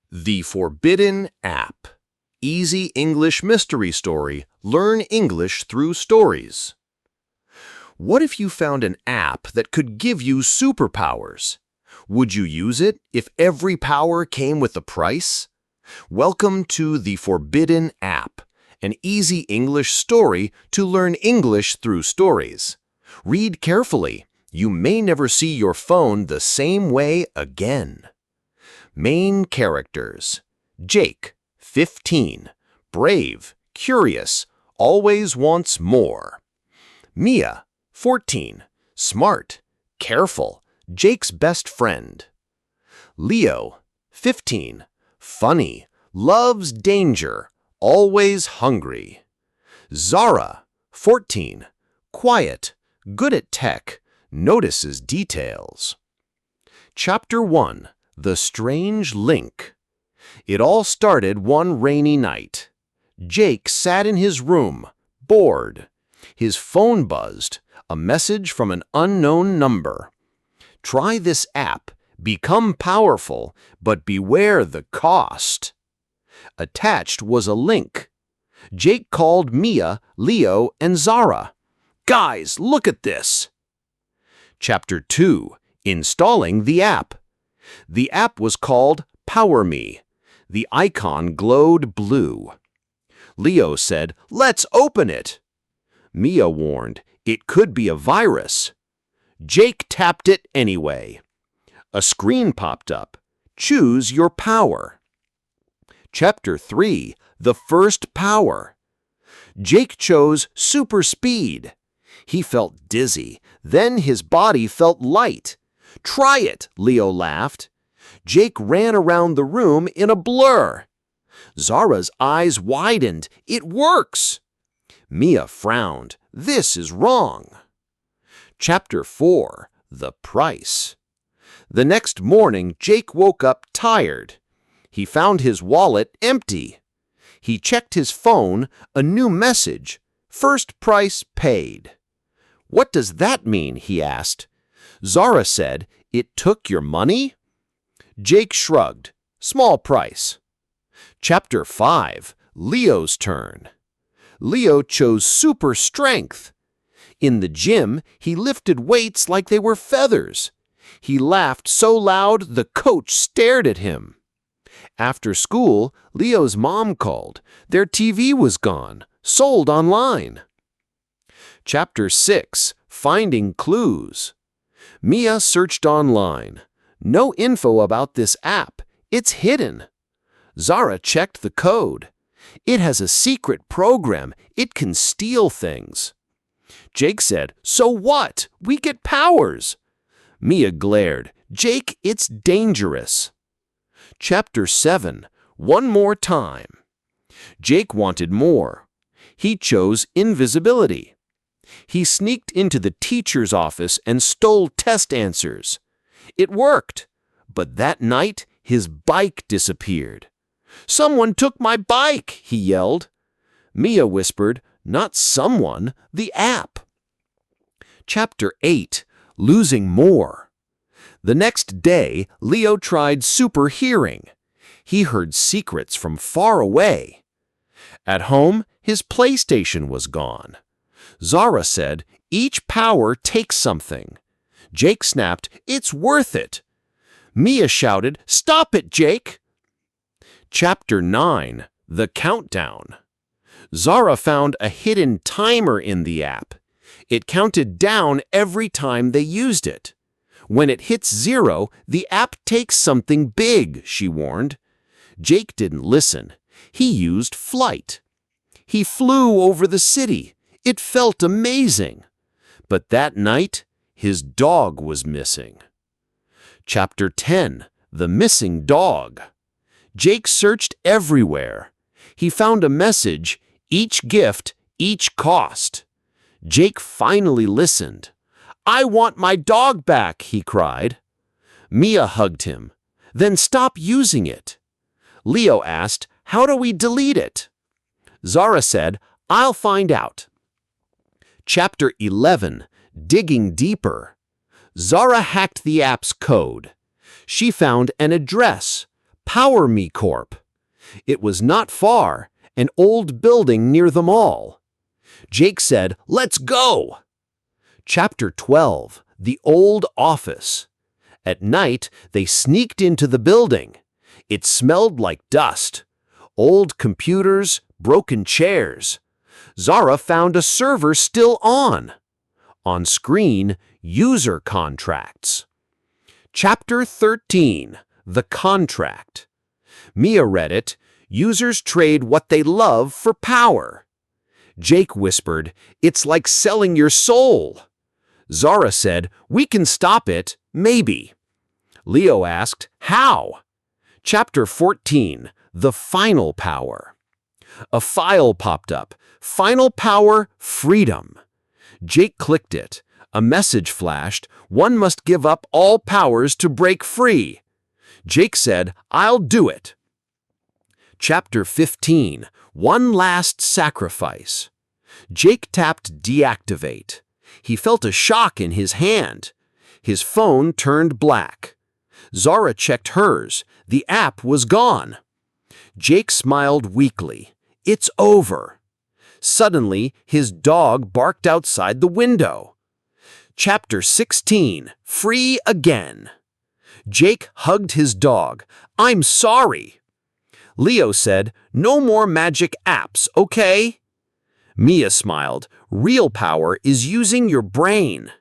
The Forbidden App. Easy English mystery story. Learn English through stories. What if you found an app that could give you superpowers? Would you use it if every power came with a price? Welcome to The Forbidden App, an easy English story to learn English through stories. Read carefully. You may never see your phone the same way again. Main characters: Jake, 15, brave, curious, always wants more. Mia, 14, smart, careful, Jake's best friend. Leo, 15, funny, loves danger, always hungry. Zara, 14, quiet, good at tech, notices details. Chapter 1. The Strange Link. It all started one rainy night. Jake sat in his room, bored. His phone buzzed, a message from an unknown number. Try this app, become powerful, but beware the cost. Attached was a link. Jake called Mia, Leo, and Zara. Guys, look at this. Chapter 2. Installing the app. The app was called Power Me. The icon glowed blue. Leo said, "Let's open it." Mia warned, "It could be a virus." Jake tapped it anyway. A screen popped up. Choose your power. Chapter 3. The First Power. Jake chose super speed. He felt dizzy. Then his body felt light. "Try it," Leo laughed. Jake ran around the room in a blur. Zara's eyes widened. "It works!" Mia frowned. "This is wrong." Chapter 4. The Price. The next morning, Jake woke up tired. He found his wallet empty. He checked his phone, a new message. First price paid. "What does that mean?" he asked. Zara said, "It took your money?" Jake shrugged. Small price. Chapter 5. Leo's turn. Leo chose super strength. In the gym, he lifted weights like they were feathers. He laughed so loud the coach stared at him. After school, Leo's mom called. Their TV was gone, sold online. Chapter 6. Finding clues. Mia searched online. No info about this app. It's hidden. Zara checked the code. It has a secret program. It can steal things. Jake said, "So what? We get powers." Mia glared. "Jake, it's dangerous." Chapter 7. One more time. Jake wanted more. He chose invisibility. He sneaked into the teacher's office and stole test answers. It worked, but that night his bike disappeared. "Someone took my bike," he yelled. Mia whispered, "Not someone, the app." Chapter 8. Losing more. The next day, Leo tried super hearing. He heard secrets from far away. At home, his PlayStation was gone. Zara said, "Each power takes something." Jake snapped, "It's worth it." Mia shouted, "Stop it, Jake!" Chapter 9. The Countdown. Zara found a hidden timer in the app. It counted down every time they used it. When it hits 0, the app takes something big, she warned. Jake didn't listen. He used flight. He flew over the city. It felt amazing. But that night, his dog was missing. Chapter 10. The Missing Dog. Jake searched everywhere. He found a message, each gift, each cost. Jake finally listened. "I want my dog back," he cried. Mia hugged him. "Then stop using it." Leo asked, "How do we delete it?" Zara said, "I'll find out." Chapter 11. Digging deeper. Zara hacked the app's code. She found an address, Power Me Corp. It was not far, an old building near the mall. Jake said, "Let's go!" Chapter 12. The Old Office. At night, they sneaked into the building. It smelled like dust. Old computers, broken chairs. Zara found a server still on. On screen, user contracts. Chapter 13. The Contract. Mia read it. Users trade what they love for power. Jake whispered, "It's like selling your soul." Zara said, "We can stop it, maybe." Leo asked, "How?" Chapter 14. The Final Power. A file popped up. Final Power, Freedom. Jake clicked it. A message flashed. One must give up all powers to break free. Jake said, "I'll do it." Chapter 15. One Last Sacrifice. Jake tapped Deactivate. He felt a shock in his hand. His phone turned black. Zara checked hers. The app was gone. Jake smiled weakly. It's over. Suddenly, his dog barked outside the window. Chapter 16. Free Again. Jake hugged his dog. "I'm sorry." Leo said, "No more magic apps, okay?" Mia smiled. "Real power is using your brain."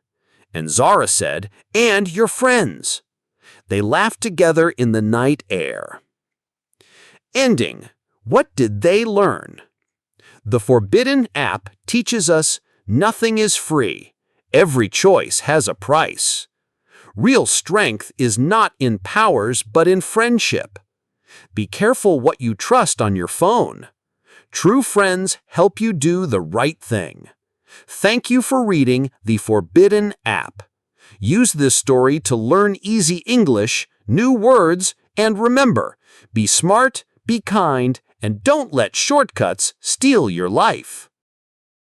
And Zara said, "And your friends." They laughed together in the night air. Ending. What did they learn? The Forbidden App teaches us nothing is free. Every choice has a price. Real strength is not in powers but in friendship. Be careful what you trust on your phone. True friends help you do the right thing. Thank you for reading The Forbidden App. Use this story to learn easy English, new words, and remember, be smart, be kind, and don't let shortcuts steal your life.